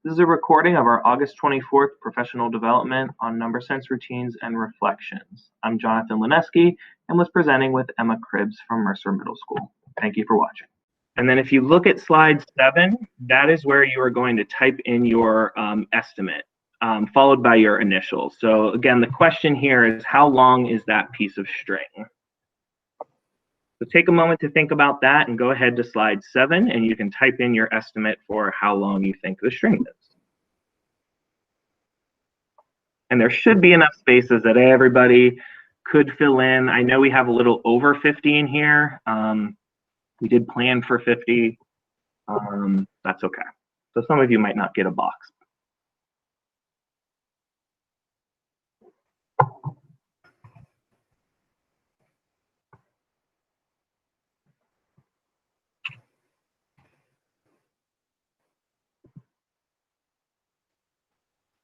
This is a recording of our August 24th professional development on number sense routines and reflections. I'm Jonathan Lineski and was presenting with Emma Cribbs from Mercer Middle School. Thank you for watching. And then if you look at slide 7, that is where you are going to type in your estimate, followed by your initials. So again, the question here is, how long is that piece of string? So take a moment to think about that and go ahead to slide 7 and you can type in your estimate for how long you think the string is. And there should be enough spaces that everybody could fill in. I know we have a little over 50 in here. We did plan for 50. That's okay. So some of you might not get a box.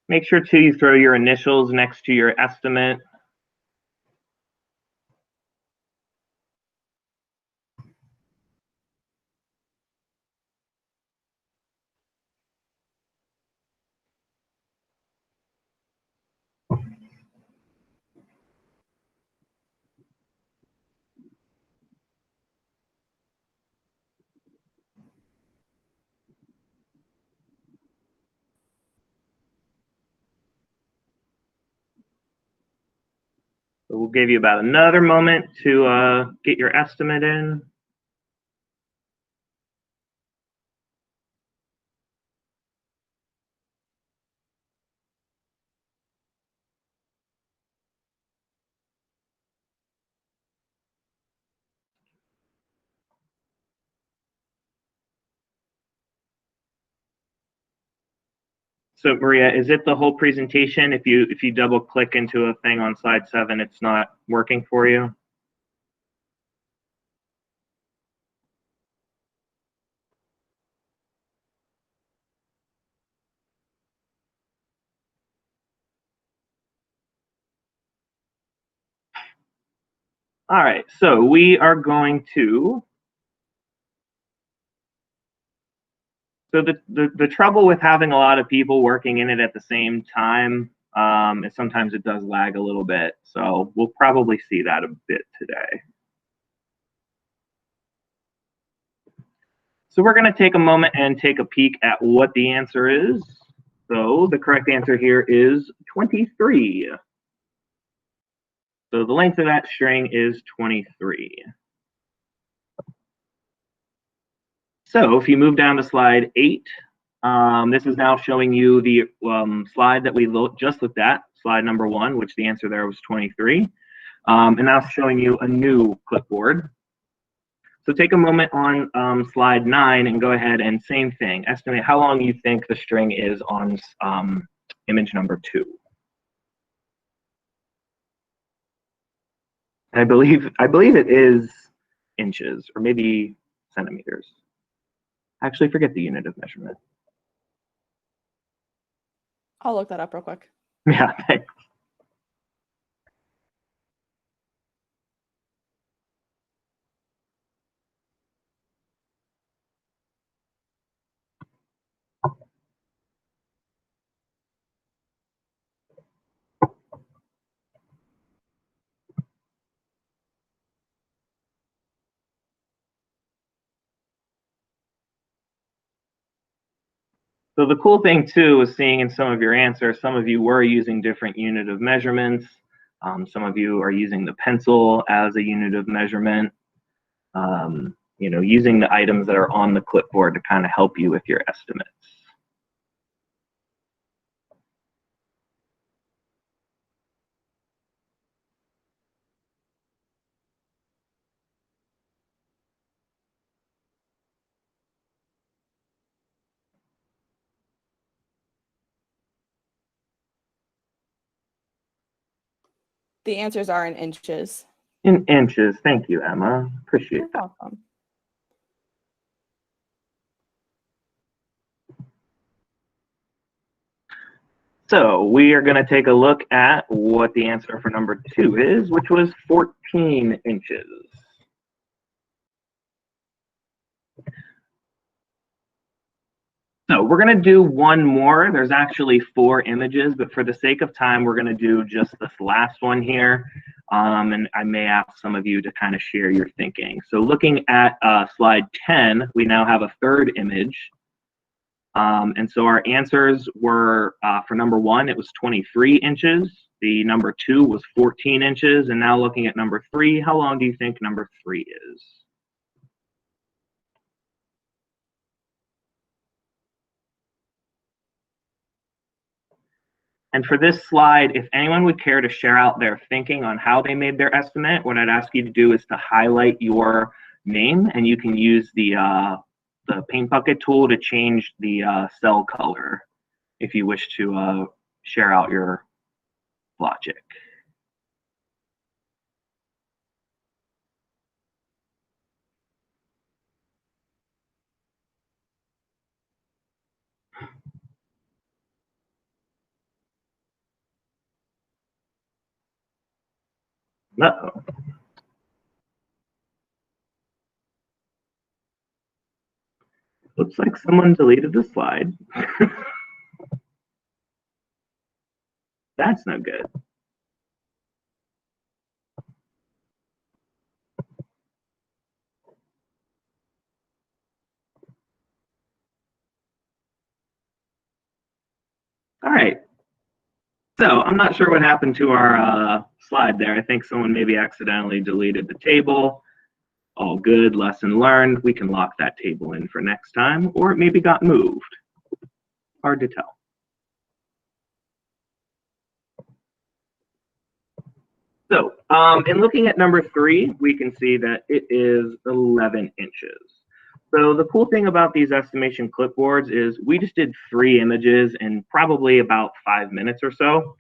Make sure too you throw your initials next to your estimate. So we'll give you about another moment to get your estimate in. So Maria, is it the whole presentation? If you double click into a thing on slide 7, it's not working for you? All right, so we are going to. So the trouble with having a lot of people working in it at the same time is sometimes it does lag a little bit. So we'll probably see that a bit today. So we're going to take a moment and take a peek at what the answer is. So the correct answer here is 23. So the length of that string is 23. So if you move down to slide 8, this is now showing you the slide that we just looked at, slide number 1, which the answer there was 23. And now it's showing you a new clipboard. So take a moment on slide 9 and go ahead and same thing. Estimate how long you think the string is on image number 2. I believe it is inches or maybe centimeters. Actually, forget the unit of measurement. I'll look that up real quick. Yeah, thanks. So the cool thing too is seeing in some of your answers, some of you were using different unit of measurements. Some of you are using the pencil as a unit of measurement. You know, using the items that are on the clipboard to kind of help you with your estimates. The answers are in inches. In inches. Thank you, Emma. Appreciate that. You're welcome. So we are going to take a look at what the answer for number 2 is, which was 14 inches. So we're going to do one more. There's actually 4 images, but for the sake of time, we're going to do just this last one here. And I may ask some of you to kind of share your thinking. So looking at slide 10, we now have a 3rd image. And so our answers were, for number 1, it was 23 inches. The number 2 was 14 inches. And now looking at number 3, how long do you think number 3 is? And for this slide, if anyone would care to share out their thinking on how they made their estimate, what I'd ask you to do is to highlight your name, and you can use the paint bucket tool to change the cell color if you wish to share out your logic. Uh-oh. Looks like someone deleted the slide. That's no good. All right. So I'm not sure what happened to our slide there. I think someone maybe accidentally deleted the table. All good, lesson learned. We can lock that table in for next time, or it maybe got moved. Hard to tell. So in looking at number 3, we can see that it is 11 inches. So the cool thing about these estimation clipboards is we just did 3 images in probably about 5 minutes or so.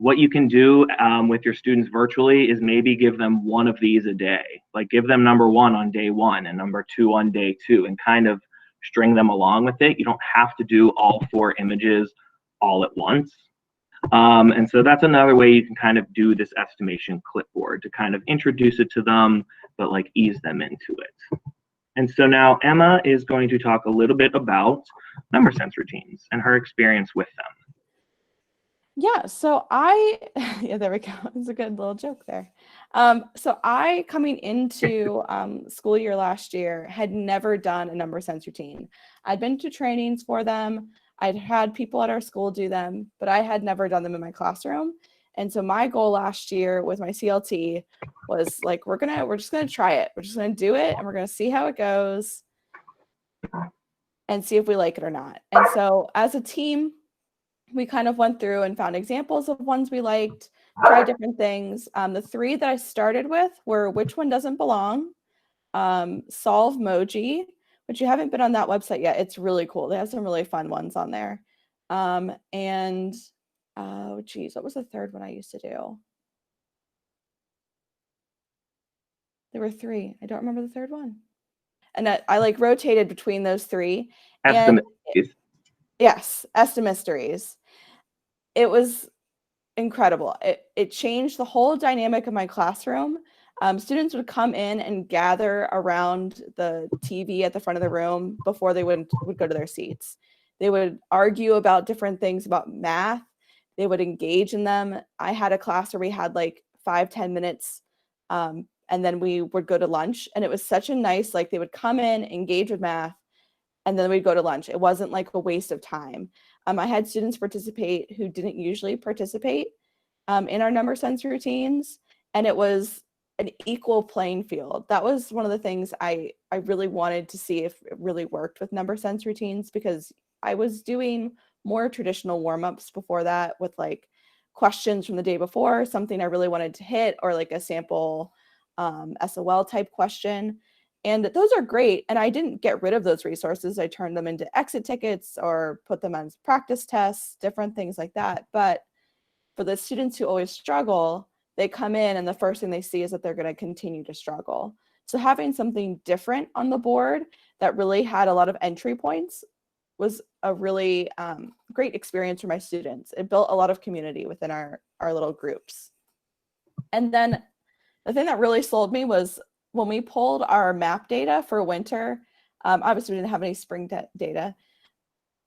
What you can do with your students virtually is maybe give them one of these a day. Like give them number 1 on day 1 and number 2 on day 2 and kind of string them along with it. You don't have to do all 4 images all at once. And so that's another way you can kind of do this estimation clipboard to kind of introduce it to them, but like ease them into it. And so now Emma is going to talk a little bit about number sense routines and her experience with them. Yeah, so yeah, there we go. It's a good little joke there. So I, coming into school year last year, had never done a number sense routine. I'd been to trainings for them. I'd had people at our school do them, but I had never done them in my classroom. And so my goal last year with my CLT was like, we're just gonna try it. We're just gonna do it, and we're gonna see how it goes, and see if we like it or not. And so as a team, we kind of went through and found examples of ones we liked, tried different things. The 3 that I started with were Which One Doesn't Belong, Solvemoji, which you haven't been on that website yet. It's really cool. They have some really fun ones on there. And oh geez, what was the 3rd one I used to do? There were 3. I don't remember the 3rd one. And I like rotated between those 3. Yes, Estimysteries. It was incredible. It changed the whole dynamic of my classroom. Students would come in and gather around the TV at the front of the room before they would go to their seats. They would argue about different things about math. They would engage in them. I had a class where we had like 5-10 minutes, and then we would go to lunch. And it was such a nice, like they would come in, engage with math, and then we'd go to lunch. It wasn't like a waste of time. I had students participate who didn't usually participate in our number sense routines, and it was an equal playing field. That was one of the things I really wanted to see if it really worked with number sense routines, because I was doing more traditional warm-ups before that with like questions from the day before, something I really wanted to hit, or like a sample SOL type question. And those are great. And I didn't get rid of those resources. I turned them into exit tickets or put them as practice tests, different things like that. But for the students who always struggle, they come in and the first thing they see is that they're going to continue to struggle. So having something different on the board that really had a lot of entry points was a really great experience for my students. It built a lot of community within our little groups. And then the thing that really sold me was when we pulled our map data for winter, Obviously, we didn't have any spring data,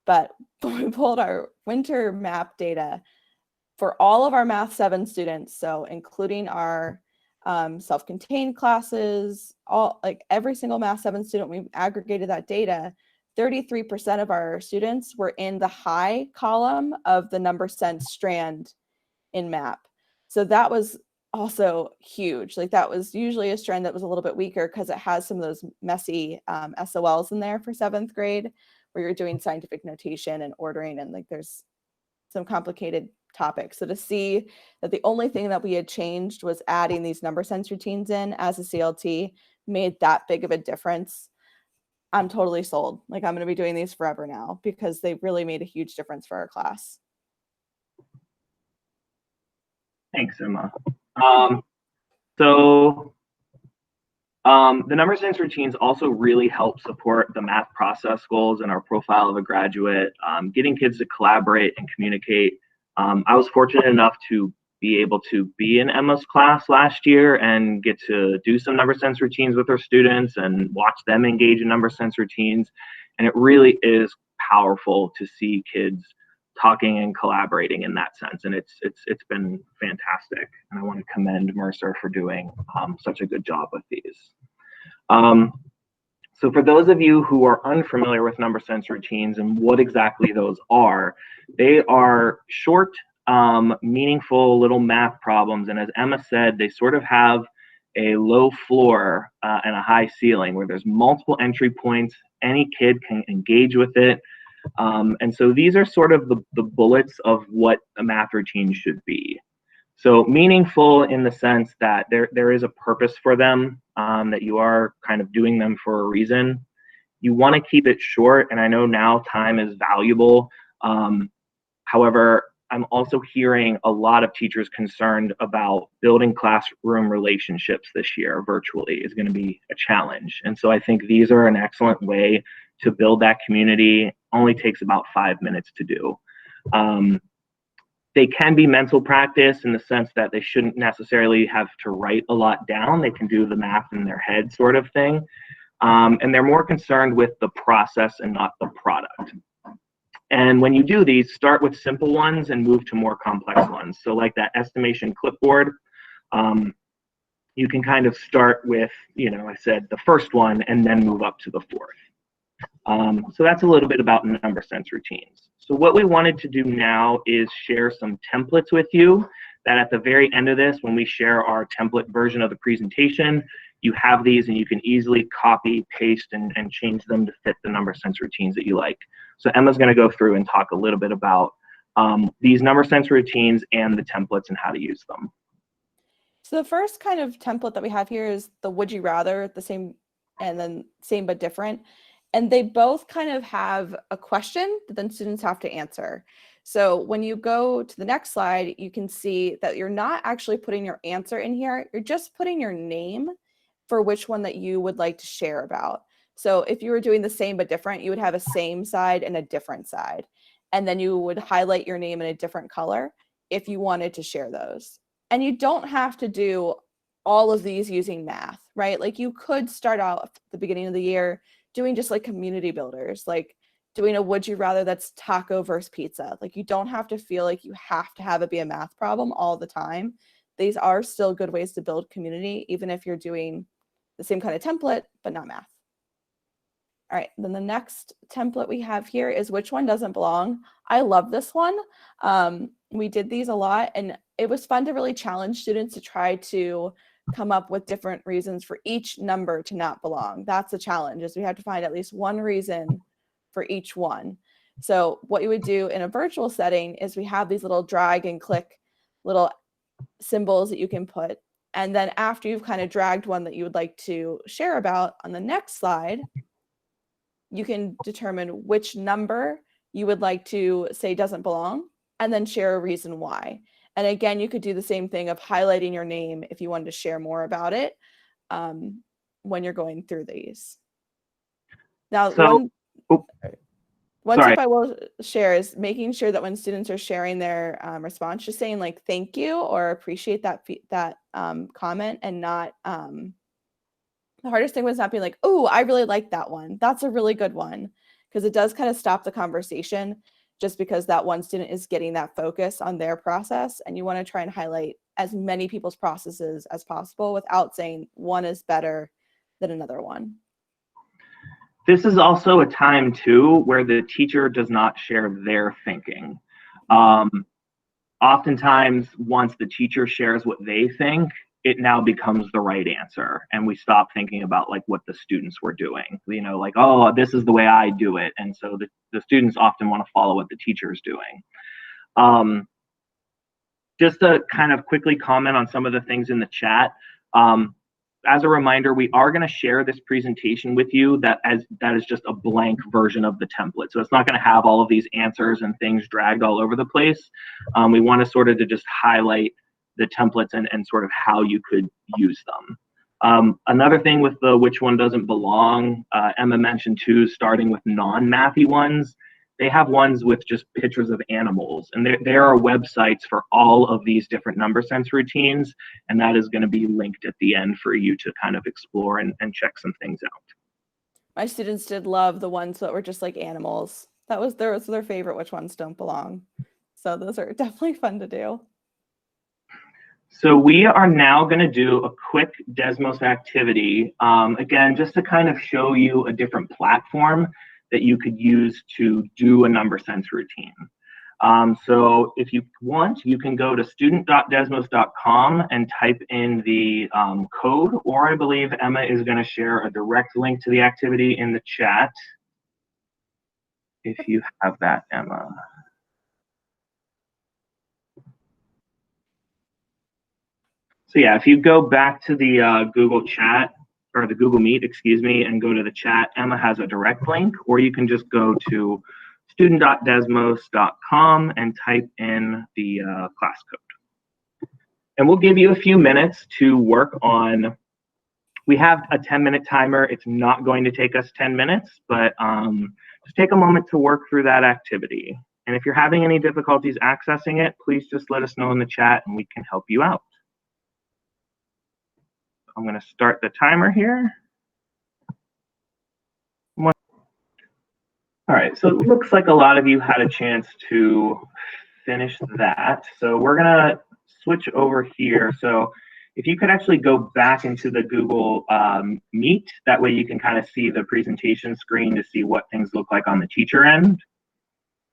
but we pulled our winter map data for all of our Math 7 students, so including our self-contained classes, every single Math 7 student, we aggregated that data. 33% of our students were in the high column of the number sense strand in MAP. So that was also huge. Like, that was usually a strand that was a little bit weaker because it has some of those messy SOLs in there for 7th grade, where you're doing scientific notation and ordering, and like there's some complicated topics. So to see that the only thing that we had changed was adding these number sense routines in as a CLT made that big of a difference, I'm totally sold. Like, I'm going to be doing these forever now because they really made a huge difference for our class. Thanks, Emma. The number sense routines also really help support the math process goals and our profile of a graduate, getting kids to collaborate and communicate. I was fortunate enough to be able to be in Emma's class last year and get to do some number sense routines with her students and watch them engage in number sense routines. And it really is powerful to see kids talking and collaborating in that sense. And it's been fantastic. And I want to commend Mercer for doing such a good job with these. So for those of you who are unfamiliar with number sense routines and what exactly those are, they are short, meaningful little math problems. And as Emma said, they sort of have a low floor and a high ceiling where there's multiple entry points. Any kid can engage with it. And so these are sort of the bullets of what a math routine should be. So meaningful in the sense that there is a purpose for them, that you are kind of doing them for a reason. You want to keep it short, and I know now time is valuable. However, I'm also hearing a lot of teachers concerned about building classroom relationships this year virtually is going to be a challenge. And so I think these are an excellent way to build that community. Only takes about 5 minutes to do. They can be mental practice in the sense that they shouldn't necessarily have to write a lot down. They can do the math in their head sort of thing. And they're more concerned with the process and not the product. And when you do these, start with simple ones and move to more complex ones. So like that estimation clipboard, you can kind of start with, I said the first one and then move up to the fourth. So that's a little bit about number sense routines. So what we wanted to do now is share some templates with you that at the very end of this, when we share our template version of the presentation, you have these and you can easily copy, paste, and change them to fit the number sense routines that you like. So Emma's going to go through and talk a little bit about these number sense routines and the templates and how to use them. So the first kind of template that we have here is the would you rather, the same and then same but different. And they both kind of have a question that then students have to answer. So when you go to the next slide, you can see that you're not actually putting your answer in here. You're just putting your name for which one that you would like to share about. So if you were doing the same but different, you would have a same side and a different side. And then you would highlight your name in a different color if you wanted to share those. And you don't have to do all of these using math, right? Like, you could start out at the beginning of the year doing just like community builders, like doing a would you rather that's taco versus pizza. Like, you don't have to feel like you have to have it be a math problem all the time. These are still good ways to build community, even if you're doing the same kind of template, but not math. All right, then the next template we have here is which one doesn't belong. I love this one. We did these a lot, and it was fun to really challenge students to try to come up with different reasons for each number to not belong. That's the challenge, is we have to find at least one reason for each one. So what you would do in a virtual setting is we have these little drag and click little symbols that you can put. And then after you've kind of dragged one that you would like to share about, on the next slide, you can determine which number you would like to say doesn't belong, and then share a reason why. And again, you could do the same thing of highlighting your name if you wanted to share more about it when you're going through these. Now, one tip I will share is making sure that when students are sharing their response, just saying like thank you or appreciate that comment, and not The hardest thing was not being like, oh, I really like that one. That's a really good one. Because it does kind of stop the conversation just because that one student is getting that focus on their process. And you want to try and highlight as many people's processes as possible without saying one is better than another one. This is also a time too where the teacher does not share their thinking. Oftentimes, once the teacher shares what they think, it now becomes the right answer, and we stop thinking about like what the students were doing. You know, like, oh, this is the way I do it, and so the students often want to follow what the teacher is doing. Just to kind of quickly comment on some of the things in the chat. As a reminder, we are going to share this presentation with you that is just a blank version of the template. So it's not going to have all of these answers and things dragged all over the place. We want to sort of to just highlight the templates and sort of how you could use them. Another thing with the which one doesn't belong, Emma mentioned too, starting with non-mathy ones. They have ones with just pictures of animals, and there are websites for all of these different number sense routines, and that is going to be linked at the end for you to kind of explore and check some things out. My students did love the ones that were just like animals. That was their favorite, which ones don't belong. So those are definitely fun to do. So we are now going to do a quick Desmos activity, again, just to kind of show you a different platform that you could use to do a number sense routine. So if you want, you can go to student.desmos.com and type in the code, or I believe Emma is going to share a direct link to the activity in the chat. If you have that, Emma. So yeah, if you go back to the Google chat, or the Google Meet, excuse me, and go to the chat, Emma has a direct link, or you can just go to student.desmos.com and type in the class code. And we'll give you a few minutes to work on, we have a 10-minute timer. It's not going to take us 10 minutes, but just take a moment to work through that activity. And if you're having any difficulties accessing it, please just let us know in the chat and we can help you out. I'm going to start the timer here. All right, so it looks like a lot of you had a chance to finish that. So we're going to switch over here. So if you could actually go back into the Google Meet, that way you can kind of see the presentation screen to see what things look like on the teacher end.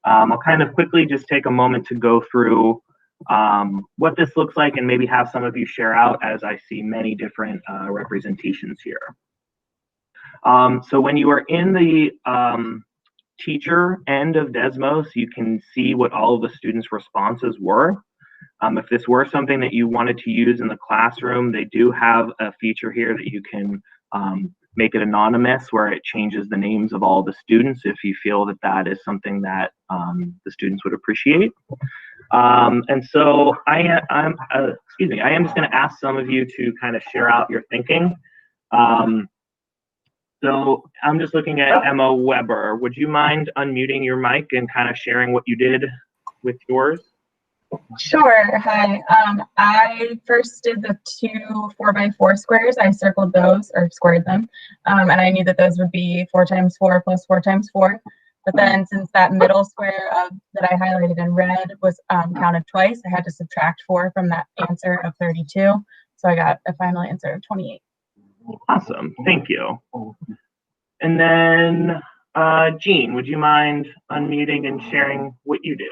I'll kind of quickly just take a moment to go through what this looks like and maybe have some of you share out as I see many different representations here. So when you are in the teacher end of Desmos, you can see what all of the students' responses were. If this were something that you wanted to use in the classroom, they do have a feature here that you can make it anonymous, where it changes the names of all the students if you feel that that is something that the students would appreciate. And so I am just going to ask some of you to kind of share out your thinking. So I'm just looking at Emma Weber. Would you mind unmuting your mic and kind of sharing what you did with yours? Sure. Hi. I first did the 2 4x4 squares. I circled those or squared them, and I knew that those would be 4 times 4 plus 4 times 4. But then since that middle square that I highlighted in red was counted twice, I had to subtract 4 from that answer of 32. So I got a final answer of 28. Awesome. Thank you. And then Jean, would you mind unmuting and sharing what you did?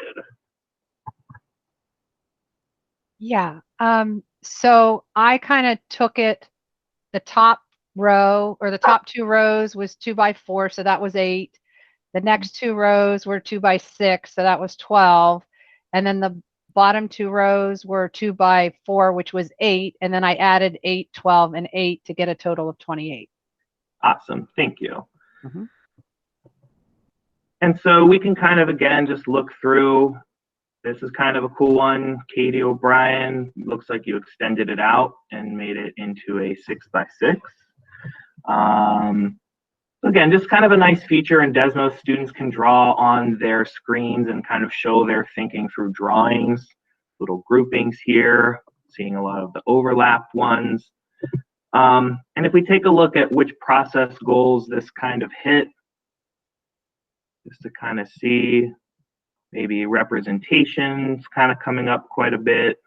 Yeah. So I kind of took it, the top row or the top 2 rows was 2 by 4, so that was 8. The next 2 rows were 2 by 6, so that was 12. And then the bottom 2 rows were 2 by 4, which was 8. And then I added 8, 12, and 8 to get a total of 28. Awesome. Thank you. Mm-hmm. And so we can kind of, again, just look through. This is kind of a cool one. Katie O'Brien, looks like you extended it out and made it into a 6 by 6. Again, just kind of a nice feature in Desmos. Students can draw on their screens and kind of show their thinking through drawings. Little groupings here, seeing a lot of the overlapped ones. And if we take a look at which process goals this kind of hit, just to kind of see, maybe representations kind of coming up quite a bit,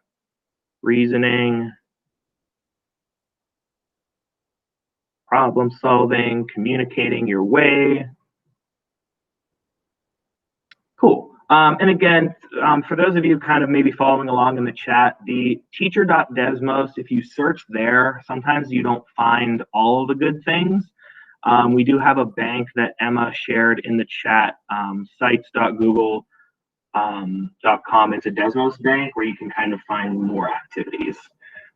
reasoning, problem solving, communicating your way. Cool. And again, for those of you kind of maybe following along in the chat, the teacher.desmos, if you search there, sometimes you don't find all of the good things. We do have a bank that Emma shared in the chat, sites.google.com. It's a Desmos bank where you can kind of find more activities.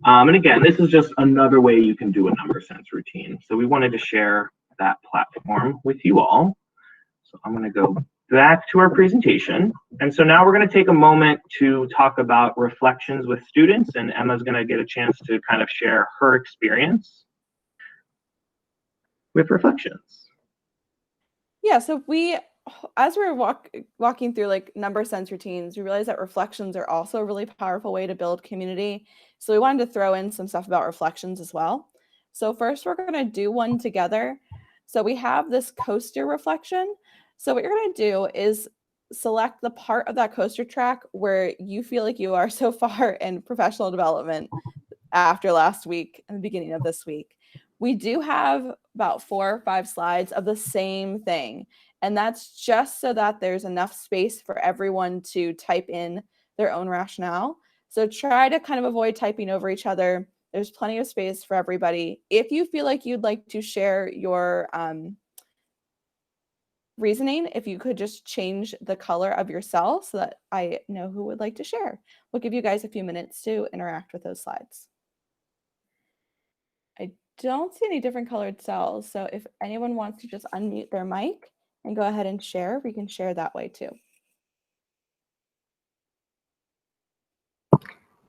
And again, this is just another way you can do a number sense routine. So we wanted to share that platform with you all. So I'm going to go back to our presentation. And so now we're going to take a moment to talk about reflections with students, and Emma's going to get a chance to kind of share her experience with reflections. Yeah, so as we're walking through like number sense routines, we realized that reflections are also a really powerful way to build community. So we wanted to throw in some stuff about reflections as well. So first we're going to do one together. So we have this coaster reflection. So what you're going to do is select the part of that coaster track where you feel like you are so far in professional development after last week and the beginning of this week. We do have about 4 or 5 slides of the same thing. And that's just so that there's enough space for everyone to type in their own rationale. So try to kind of avoid typing over each other. There's plenty of space for everybody. If you feel like you'd like to share your reasoning, if you could just change the color of your cell so that I know who would like to share. We'll give you guys a few minutes to interact with those slides. I don't see any different colored cells, so if anyone wants to just unmute their mic and go ahead and share, we can share that way too.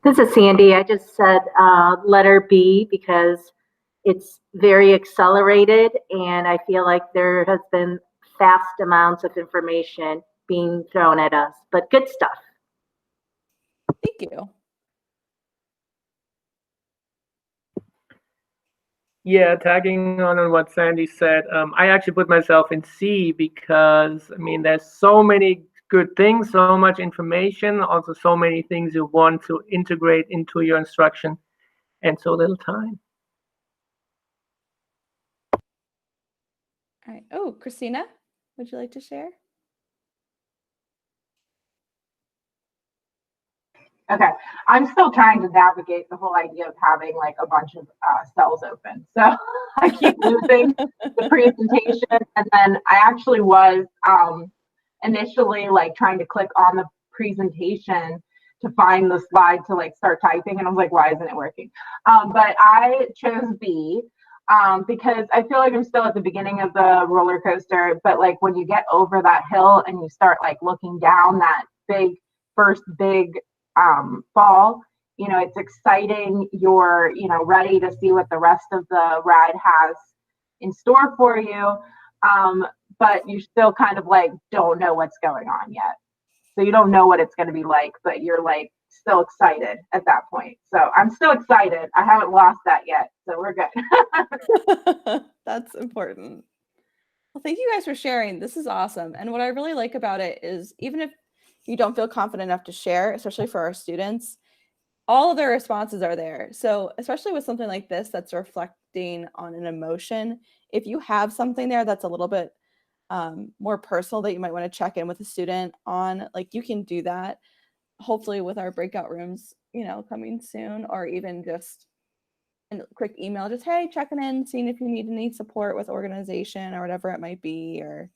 This is Sandy. I just said letter B because it's very accelerated, and I feel like there has been fast amounts of information being thrown at us, but good stuff. Thank you. Yeah, tagging on what Sandy said, I actually put myself in C because, I mean, there's so many good things, so much information, also so many things you want to integrate into your instruction, and so little time. All right. Oh, Christina, would you like to share? Okay, I'm still trying to navigate the whole idea of having like a bunch of cells open. So I keep losing the presentation. And then I actually was initially like trying to click on the presentation to find the slide to like start typing. And I was like, why isn't it working? But I chose B because I feel like I'm still at the beginning of the roller coaster. But like when you get over that hill and you start like looking down that first big fall, you know, it's exciting. You're, you know, ready to see what the rest of the ride has in store for you. But you still kind of like don't know what's going on yet. So you don't know what it's going to be like, but you're like still excited at that point. So I'm still excited. I haven't lost that yet. So we're good. That's important. Well, thank you guys for sharing. This is awesome. And what I really like about it is even if you don't feel confident enough to share, especially for our students, all of their responses are there. So especially with something like this that's reflecting on an emotion, if you have something there that's a little bit more personal that you might want to check in with a student on, like you can do that, hopefully with our breakout rooms, you know, coming soon, or even just a quick email, just, hey, checking in, seeing if you need any support with organization or whatever it might be. Or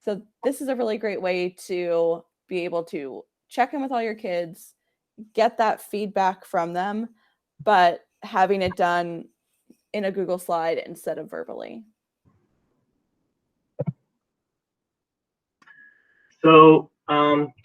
so this is a really great way to be able to check in with all your kids, get that feedback from them, but having it done in a Google slide instead of verbally. So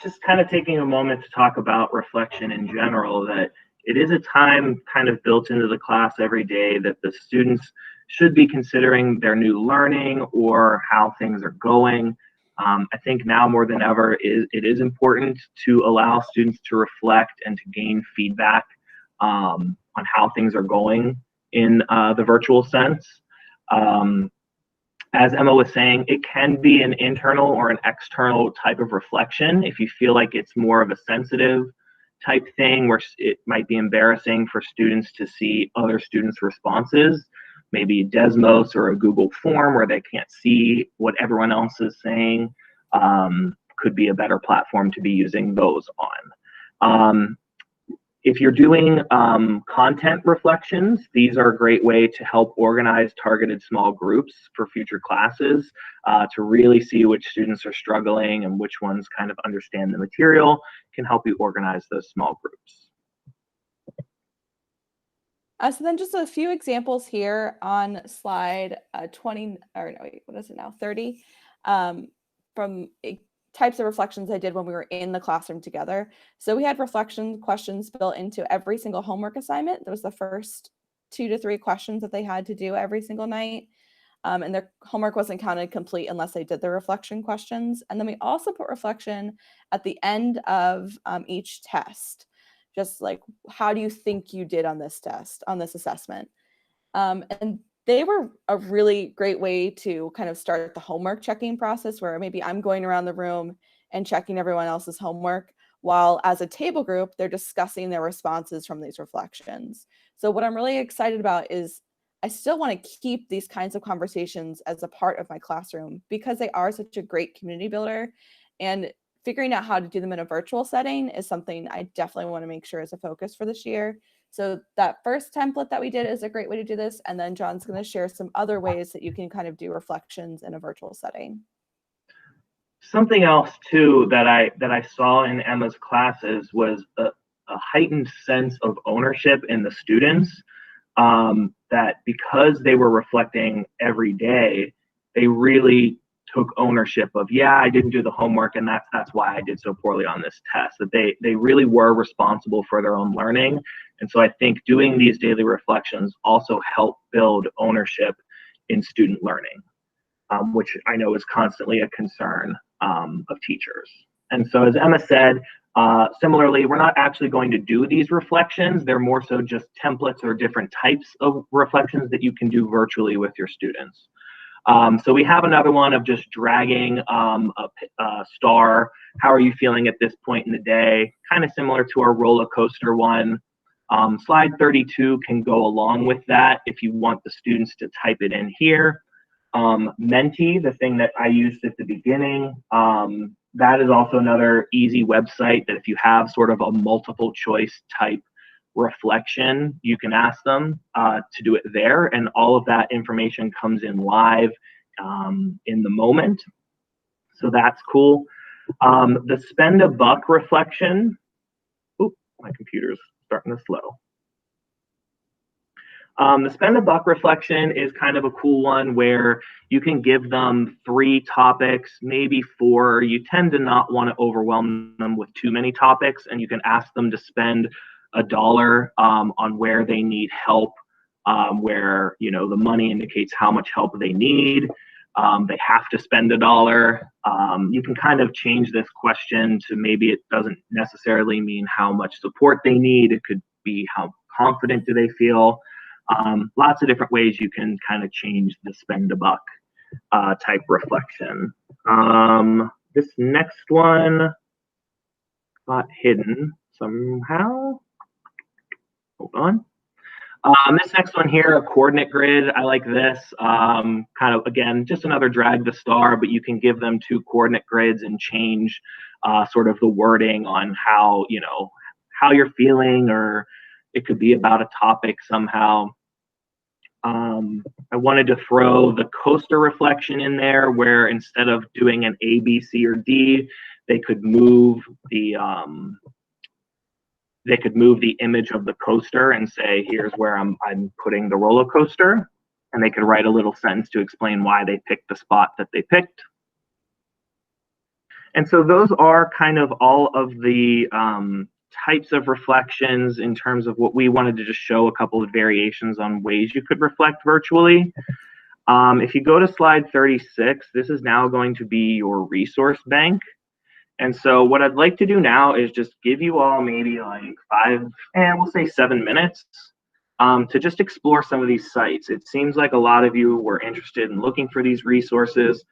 just kind of taking a moment to talk about reflection in general, that it is a time kind of built into the class every day that the students should be considering their new learning or how things are going. I think now more than ever, it is important to allow students to reflect and to gain feedback on how things are going in the virtual sense. As Emma was saying, it can be an internal or an external type of reflection. If you feel like it's more of a sensitive type thing where it might be embarrassing for students to see other students' responses, maybe Desmos or a Google form where they can't see what everyone else is saying, could be a better platform to be using those on. If you're doing content reflections, these are a great way to help organize targeted small groups for future classes to really see which students are struggling and which ones kind of understand the material, can help you organize those small groups. So then just a few examples here on slide 20, or no, wait, what is it now, 30, from types of reflections I did when we were in the classroom together. So we had reflection questions built into every single homework assignment. That was the first 2 to 3 questions that they had to do every single night. And their homework wasn't counted complete unless they did the reflection questions. And then we also put reflection at the end of each test. Just like, how do you think you did on this test, on this assessment? And they were a really great way to kind of start the homework checking process, where maybe I'm going around the room and checking everyone else's homework, while as a table group, they're discussing their responses from these reflections. So what I'm really excited about is I still want to keep these kinds of conversations as a part of my classroom because they are such a great community builder, and figuring out how to do them in a virtual setting is something I definitely want to make sure is a focus for this year. So that first template that we did is a great way to do this. And then John's going to share some other ways that you can kind of do reflections in a virtual setting. Something else too that I saw in Emma's classes was a heightened sense of ownership in the students, that because they were reflecting every day, they really took ownership of, yeah, I didn't do the homework and that's why I did so poorly on this test, that they really were responsible for their own learning. And so I think doing these daily reflections also help build ownership in student learning, which I know is constantly a concern of teachers. And so as Emma said, similarly, we're not actually going to do these reflections. They're more so just templates or different types of reflections that you can do virtually with your students. So we have another one of just dragging a star. How are you feeling at this point in the day? Kind of similar to our roller coaster one. Slide 32 can go along with that if you want the students to type it in here. Menti, the thing that I used at the beginning, that is also another easy website that if you have sort of a multiple choice type reflection, you can ask them to do it there, and all of that information comes in live in the moment. So that's cool. The spend a buck reflection. Oop, my computer's starting to slow. The spend a buck reflection is kind of a cool one where you can give them 3 topics, maybe 4. You tend to not want to overwhelm them with too many topics, and you can ask them to spend $1 on where they need help, where the money indicates how much help they need. They have to spend $1. You can kind of change this question to maybe it doesn't necessarily mean how much support they need. It could be how confident do they feel. Lots of different ways you can kind of change the spend a buck type reflection. This next one got hidden somehow. Hold on. This next one here, a coordinate grid. I like this. Kind of, again, just another drag the star, but you can give them 2 coordinate grids and change sort of the wording on how, how you're feeling, or it could be about a topic somehow. I wanted to throw the coaster reflection in there, where instead of doing an A, B, C, or D, they could move the image of the coaster and say, here's where I'm putting the roller coaster, and they could write a little sentence to explain why they picked the spot that they picked. And so those are kind of all of the types of reflections in terms of what we wanted to just show a couple of variations on ways you could reflect virtually. If you go to slide 36, this is now going to be your resource bank. And so what I'd like to do now is just give you all maybe like 5, and we'll say 7 minutes to just explore some of these sites. It seems like a lot of you were interested in looking for these resources.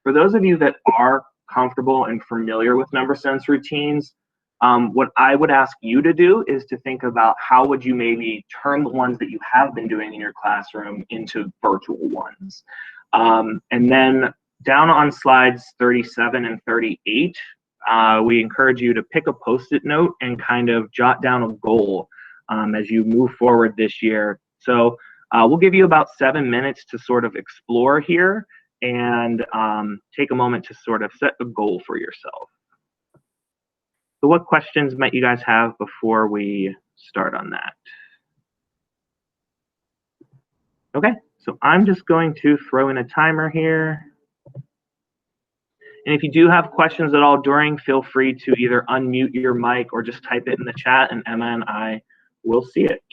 For those of you that are comfortable and familiar with number sense routines, what I would ask you to do is to think about how would you maybe turn the ones that you have been doing in your classroom into virtual ones. And then down on slides 37 and 38, we encourage you to pick a Post-it note and kind of jot down a goal as you move forward this year. So we'll give you about 7 minutes to sort of explore here and take a moment to sort of set a goal for yourself. So what questions might you guys have before we start on that? Okay, so I'm just going to throw in a timer here. And if you do have questions at all during, feel free to either unmute your mic or just type it in the chat and Emma and I will see it.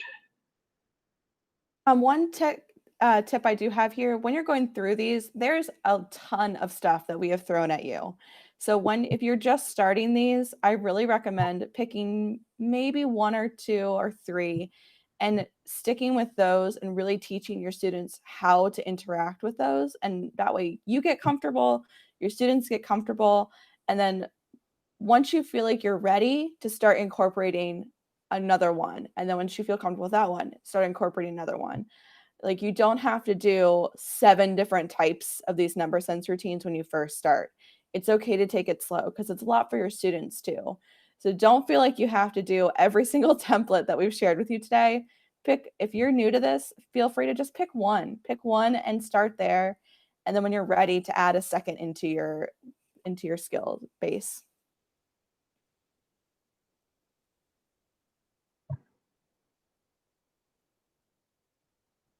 One tip I do have here, when you're going through these, there's a ton of stuff that we have thrown at you. So if you're just starting these, I really recommend picking maybe 1 or 2 or 3 and sticking with those and really teaching your students how to interact with those. And that way you get comfortable, your students get comfortable. And then once you feel like you're ready to start incorporating another one, and then once you feel comfortable with that one, start incorporating another one. Like, you don't have to do 7 different types of these number sense routines when you first start. It's okay to take it slow because it's a lot for your students too. So don't feel like you have to do every single template that we've shared with you today. If you're new to this, feel free to just pick one and start there. And then when you're ready to add a second into your skill base.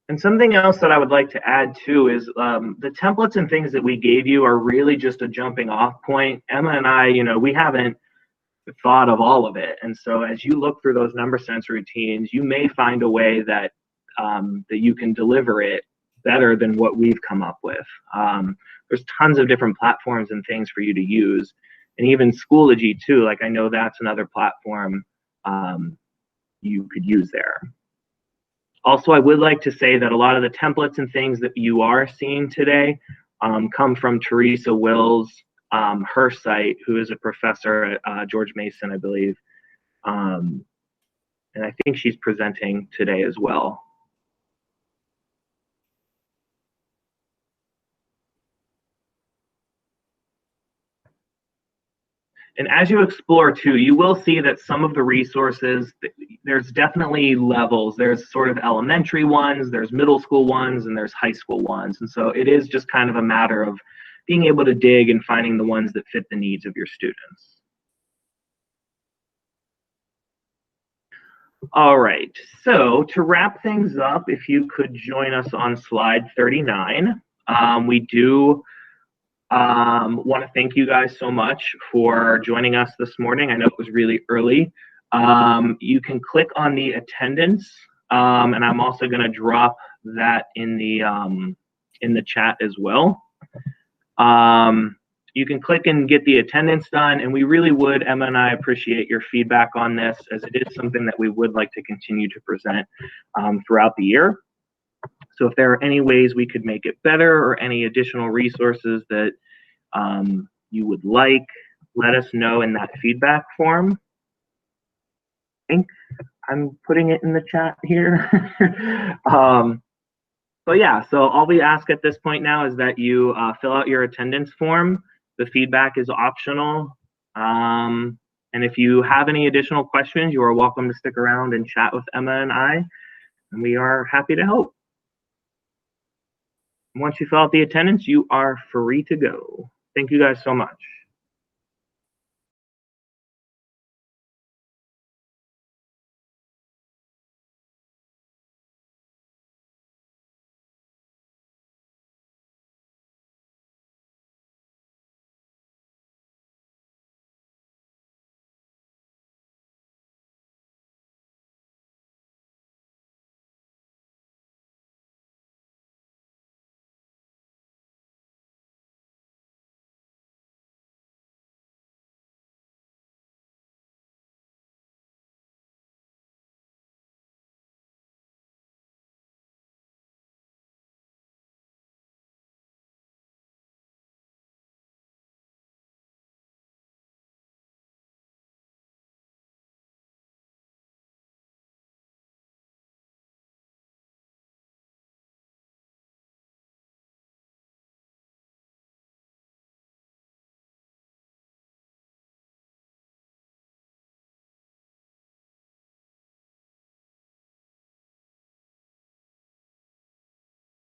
And something else that I would like to add too is the templates and things that we gave you are really just a jumping off point. Emma and I, we haven't thought of all of it. And so as you look through those number sense routines, you may find a way that that you can deliver it better than what we've come up with. There's tons of different platforms and things for you to use. And even Schoology too, like I know that's another platform you could use there. Also, I would like to say that a lot of the templates and things that you are seeing today come from Teresa Wills, her site, who is a professor at George Mason, I believe. And I think she's presenting today as well. And as you explore too, you will see that some of the resources, there's definitely levels. There's sort of elementary ones, there's middle school ones, and there's high school ones. And so it is just kind of a matter of being able to dig and finding the ones that fit the needs of your students. All right, so to wrap things up, if you could join us on slide 39, we do want to thank you guys so much for joining us this morning. I know it was really early. You can click on the attendance, and I'm also going to drop that in the chat as well. You can click and get the attendance done, and we really would, Emma and I, appreciate your feedback on this, as it is something that we would like to continue to present throughout the year. So if there are any ways we could make it better or any additional resources that you would like, let us know in that feedback form. I think I'm putting it in the chat here. So yeah, so all we ask at this point now is that you fill out your attendance form. The feedback is optional. And if you have any additional questions, you are welcome to stick around and chat with Emma and I, and we are happy to help. Once you fill out the attendance, you are free to go. Thank you guys so much.